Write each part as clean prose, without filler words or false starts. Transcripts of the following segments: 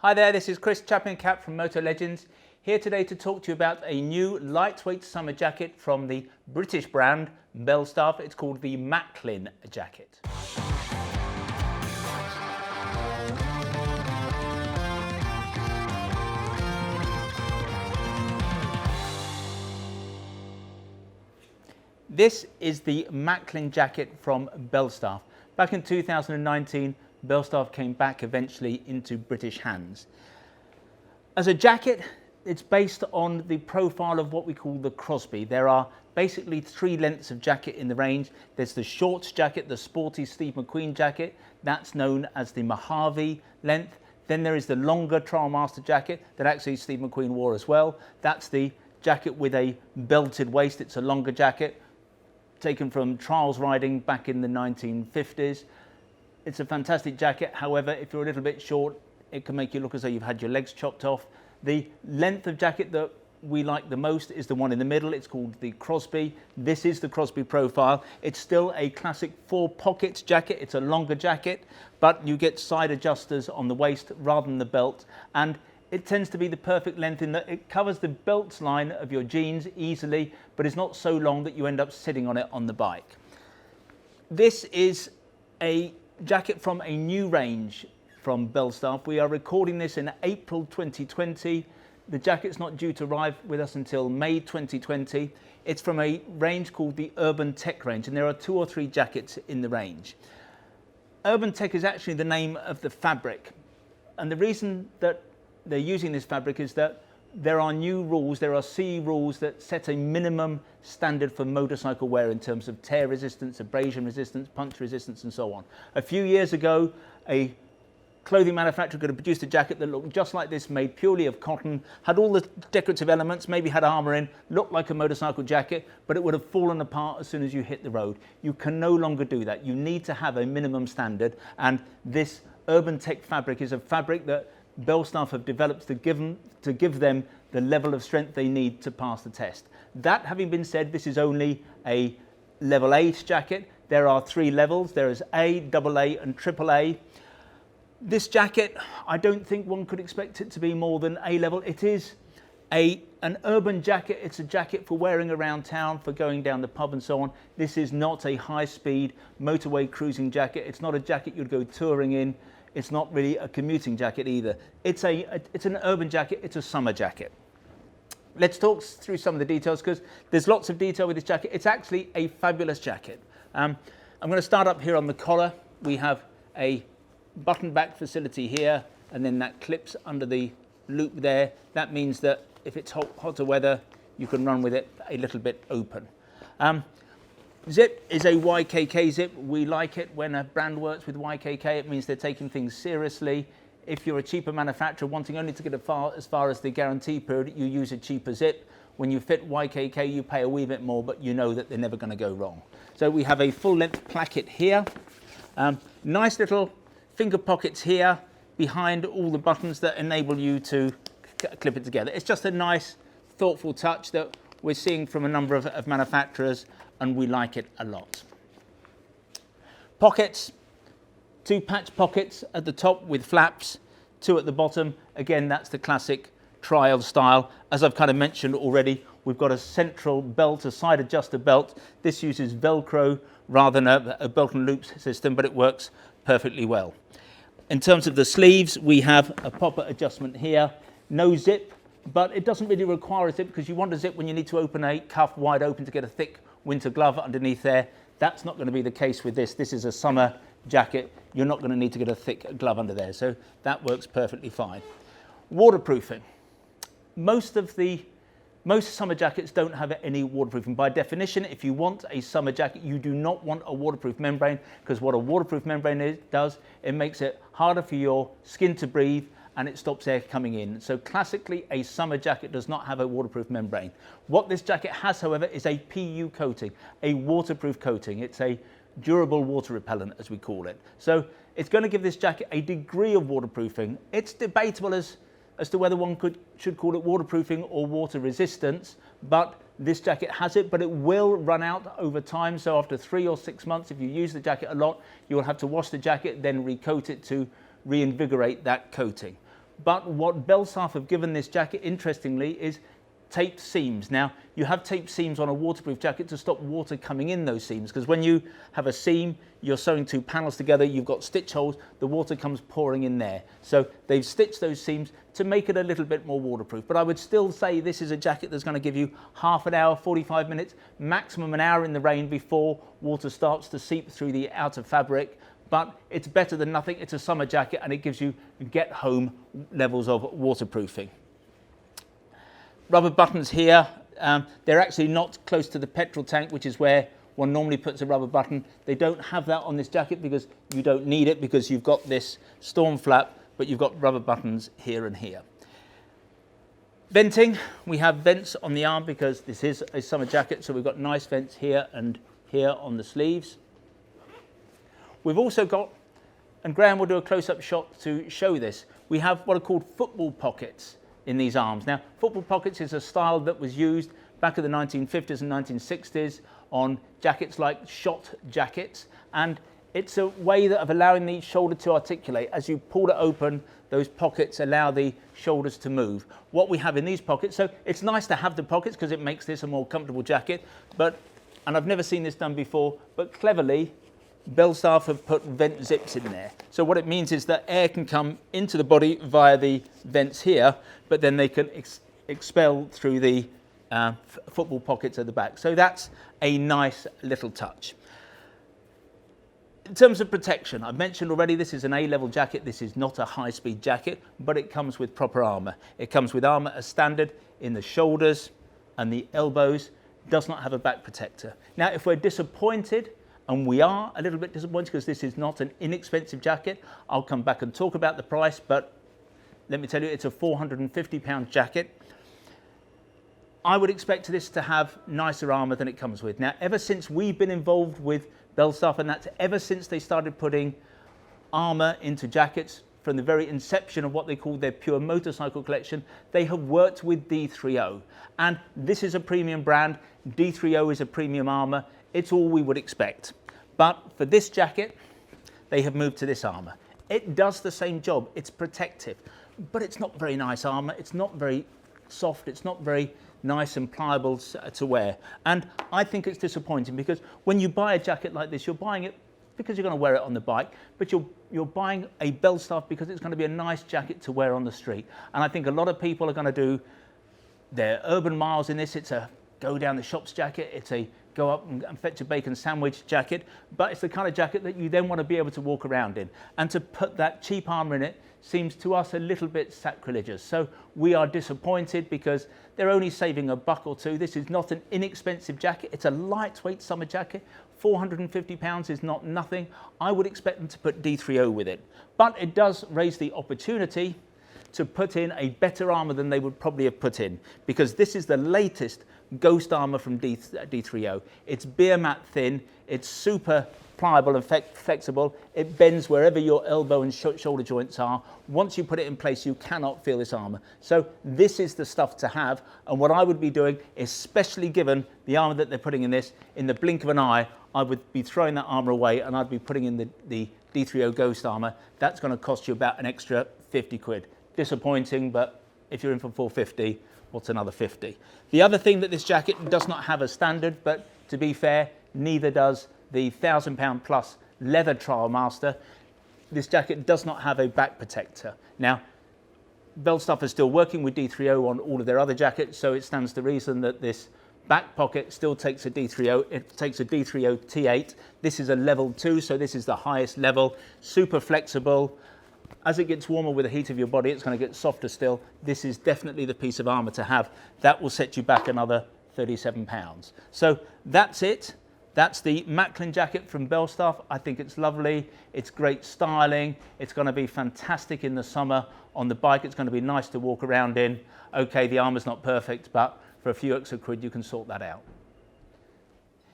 Hi there, this is Chris Chapman-Cap from Motolegends, here today to talk to you about a new lightweight summer jacket from the British brand Belstaff. It's called the Macklin jacket. This is the Macklin jacket from Belstaff. Back in 2019, Belstaff came back eventually into British hands. As a jacket, it's based on the profile of what we call the Crosby. There are basically three lengths of jacket in the range. There's the short jacket, the sporty Steve McQueen jacket. That's known as the Mojave length. Then there is the longer Trial Master jacket that actually Steve McQueen wore as well. That's the jacket with a belted waist. It's a longer jacket, taken from trials riding back in the 1950s. It's a fantastic jacket. However, if you're a little bit short, it can make you look as though you've had your legs chopped off. The length of jacket that we like the most is the one in the middle. It's called the Crosby. This is the Crosby profile. It's still a classic 4-pocket jacket. It's a longer jacket, but you get side adjusters on the waist rather than the belt. And it tends to be the perfect length in that it covers the belt line of your jeans easily, but it's not so long that you end up sitting on it on the bike. This is a jacket from a new range from Belstaff. We are recording this in April 2020. The jacket's not due to arrive with us until May 2020. It's from a range called the Urban Tech range, and there are 2 or 3 jackets in the range. Urban Tech is actually the name of the fabric, and the reason that they're using this fabric is that there are new rules, there are CE rules that set a minimum standard for motorcycle wear in terms of tear resistance, abrasion resistance, punch resistance and so on. A few years ago, a clothing manufacturer could have produced a jacket that looked just like this, made purely of cotton, had all the decorative elements, maybe had armour in, looked like a motorcycle jacket, but it would have fallen apart as soon as you hit the road. You can no longer do that. You need to have a minimum standard, and this Urban Tech fabric is a fabric that Belstaff have developed to give them the level of strength they need to pass the test. That having been said, this is only a level 8 jacket. There are 3 levels. There is A, AA and AAA. This jacket, I don't think one could expect it to be more than A level. It is an urban jacket. It's a jacket for wearing around town, for going down the pub and so on. This is not a high-speed motorway cruising jacket. It's not a jacket you'd go touring in. It's not really a commuting jacket either. It's an urban jacket, it's a summer jacket. Let's talk through some of the details because there's lots of detail with this jacket. It's actually a fabulous jacket. I'm going to start up here on the collar. We have a button back facility here, and then that clips under the loop there. That means that if it's hotter weather, you can run with it a little bit open. Zip is a YKK zip. We like it when a brand works with YKK. It means they're taking things seriously. If you're a cheaper manufacturer wanting only to get as far as the guarantee period, you use a cheaper zip. When you fit YKK, you pay a wee bit more, but you know that they're never going to go wrong. So we have a full-length placket here. Nice little finger pockets here behind all the buttons that enable you to clip it together. It's just a nice, thoughtful touch that we're seeing from a number of manufacturers, and we like it a lot. Pockets, 2 patch pockets at the top with flaps, 2 at the bottom. Again, that's the classic trial style. As I've kind of mentioned already, we've got a central belt, a side adjuster belt. This uses Velcro rather than a belt and loops system, but it works perfectly well. In terms of the sleeves, we have a popper adjustment here, no zip, but it doesn't really require a zip because you want a zip when you need to open a cuff wide open to get a thick winter glove underneath there. That's not going to be the case with this. This is a summer jacket. You're not going to need to get a thick glove under there, so that works perfectly fine. Waterproofing. Most summer jackets don't have any waterproofing. By definition, if you want a summer jacket, you do not want a waterproof membrane, because what a waterproof membrane does, it makes it harder for your skin to breathe and it stops air coming in. So classically, a summer jacket does not have a waterproof membrane. What this jacket has, however, is a PU coating, a waterproof coating. It's a durable water repellent, as we call it. So it's going to give this jacket a degree of waterproofing. It's debatable as to whether one should call it waterproofing or water resistance, but this jacket has it, but it will run out over time. So after 3 or 6 months, if you use the jacket a lot, you will have to wash the jacket, then recoat it to reinvigorate that coating. But what Belstaff have given this jacket, interestingly, is taped seams. Now, you have taped seams on a waterproof jacket to stop water coming in those seams, because when you have a seam, you're sewing two panels together, you've got stitch holes, the water comes pouring in there. So they've stitched those seams to make it a little bit more waterproof. But I would still say this is a jacket that's going to give you half an hour, 45 minutes, maximum an hour in the rain before water starts to seep through the outer fabric. But it's better than nothing. It's a summer jacket and it gives you get home levels of waterproofing. Rubber buttons here, they're actually not close to the petrol tank, which is where one normally puts a rubber button. They don't have that on this jacket because you don't need it, because you've got this storm flap, but you've got rubber buttons here and here. Venting, we have vents on the arm because this is a summer jacket, so we've got nice vents here and here on the sleeves. We've also got, and Graham will do a close-up shot to show this, we have what are called football pockets in these arms. Now, football pockets is a style that was used back in the 1950s and 1960s on jackets like shot jackets, and it's a way of allowing the shoulder to articulate. As you pull it open, those pockets allow the shoulders to move. What we have in these pockets, so it's nice to have the pockets because it makes this a more comfortable jacket, but, and I've never seen this done before, but cleverly, Belstaff have put vent zips in there. So what it means is that air can come into the body via the vents here, but then they can expel through the football pockets at the back. So that's a nice little touch. In terms of protection, I've mentioned already this is an A-level jacket. This is not a high-speed jacket, but it comes with proper armour. It comes with armour as standard in the shoulders and the elbows. Does not have a back protector. Now, if we're disappointed, and we are a little bit disappointed because this is not an inexpensive jacket. I'll come back and talk about the price, but let me tell you, it's a £450 jacket. I would expect this to have nicer armour than it comes with. Now, ever since we've been involved with Belstaff, and that's ever since they started putting armour into jackets from the very inception of what they call their pure motorcycle collection, they have worked with D3O. And this is a premium brand. D3O is a premium armour. It's all we would expect. But for this jacket, they have moved to this armour. It does the same job. It's protective, but it's not very nice armour. It's not very soft. It's not very nice and pliable to wear. And I think it's disappointing because when you buy a jacket like this, you're buying it because you're going to wear it on the bike, but you're buying a Belstaff because it's going to be a nice jacket to wear on the street. And I think a lot of people are going to do their urban miles in this. It's a go down the shops jacket. It's a go up and fetch a bacon sandwich jacket, but it's the kind of jacket that you then want to be able to walk around in. And to put that cheap armour in it seems to us a little bit sacrilegious. So we are disappointed because they're only saving $1 or $2. This is not an inexpensive jacket. It's a lightweight summer jacket. £450 is not nothing. I would expect them to put D3O with it, but it does raise the opportunity to put in a better armour than they would probably have put in, because this is the latest Ghost armour from D3O. It's beer mat thin, it's super pliable and flexible, it bends wherever your elbow and shoulder joints are. Once you put it in place, you cannot feel this armour. So this is the stuff to have, and what I would be doing, especially given the armour that they're putting in this, in the blink of an eye, I would be throwing that armour away and I'd be putting in the D3O Ghost armour. That's going to cost you about an extra 50 quid. Disappointing, but if you're in for 450, what's another 50? The other thing that this jacket does not have as standard, but to be fair, neither does the £1,000 plus leather Trial Master. This jacket does not have a back protector. Now, Belstaff is still working with D3O on all of their other jackets, so it stands to reason that this back pocket still takes a D3O. It takes a D3O T8. This is a level 2, so this is the highest level. Super flexible. As it gets warmer with the heat of your body, it's going to get softer still. This is definitely the piece of armour to have. That will set you back another £37. So that's it. That's the Macklin jacket from Belstaff. I think it's lovely. It's great styling. It's going to be fantastic in the summer on the bike. It's going to be nice to walk around in. Okay, the armour's not perfect, but for a few extra quid, you can sort that out.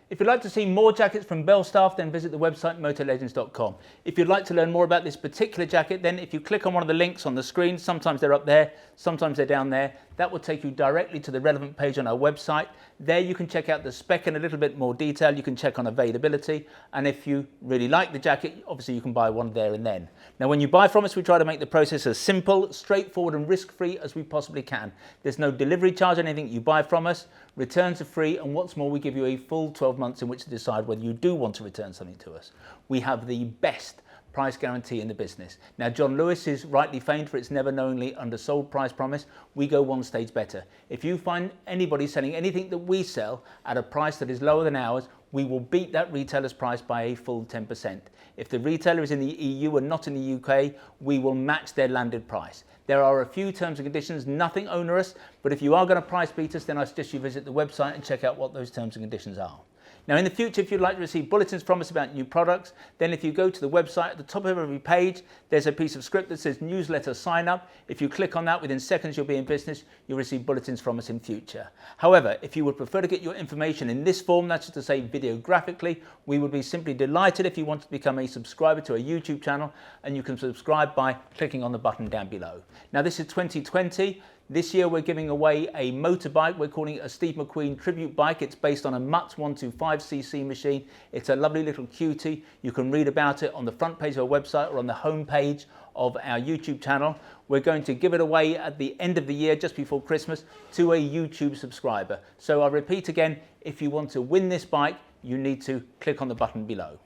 If you'd like to see more jackets from Belstaff, then visit the website motolegends.com. If you'd like to learn more about this particular jacket, then if you click on one of the links on the screen, sometimes they're up there, sometimes they're down there, that will take you directly to the relevant page on our website. There you can check out the spec in a little bit more detail. You can check on availability, and if you really like the jacket, obviously you can buy one there and then. Now when you buy from us, we try to make the process as simple, straightforward and risk-free as we possibly can. There's no delivery charge on anything you buy from us. Returns are free, and what's more, we give you a full 12 months in which to decide whether you do want to return something to us. We have the best price guarantee in the business. Now, John Lewis is rightly famed for its never knowingly undersold price promise. We go one stage better. If you find anybody selling anything that we sell at a price that is lower than ours, we will beat that retailer's price by a full 10%. If the retailer is in the EU and not in the UK, we will match their landed price. There are a few terms and conditions, nothing onerous, but if you are going to price beat us, then I suggest you visit the website and check out what those terms and conditions are. Now in the future, if you'd like to receive bulletins from us about new products, then if you go to the website, at the top of every page, there's a piece of script that says newsletter sign up. If you click on that, within seconds you'll be in business, you'll receive bulletins from us in future. However, if you would prefer to get your information in this form, that's to say videographically, we would be simply delighted if you wanted to become a subscriber to our YouTube channel, and you can subscribe by clicking on the button down below. Now this is 2020. This year we're giving away a motorbike. We're calling it a Steve McQueen tribute bike. It's based on a Mutz 125cc machine. It's a lovely little cutie. You can read about it on the front page of our website or on the home page of our YouTube channel. We're going to give it away at the end of the year, just before Christmas, to a YouTube subscriber. So I'll repeat again, if you want to win this bike, you need to click on the button below.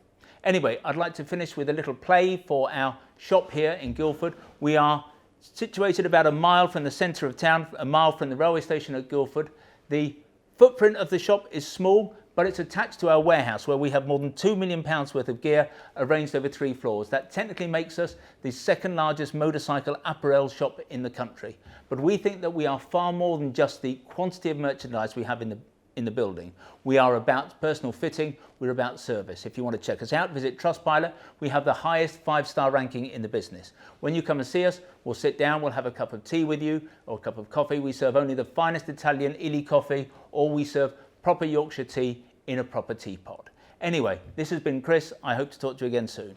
Anyway, I'd like to finish with a little play for our shop here in Guildford. We are situated about a mile from the centre of town, a mile from the railway station at Guildford. The footprint of the shop is small, but it's attached to our warehouse where we have more than £2 million worth of gear arranged over 3 floors. That technically makes us the second largest motorcycle apparel shop in the country. But we think that we are far more than just the quantity of merchandise we have in the building. We are about personal fitting, we're about service. If you want to check us out, visit Trustpilot. We have the highest 5-star ranking in the business. When you come and see us, we'll sit down, we'll have a cup of tea with you or a cup of coffee. We serve only the finest Italian illy coffee, or we serve proper Yorkshire tea in a proper teapot. Anyway, this has been Chris. I hope to talk to you again soon.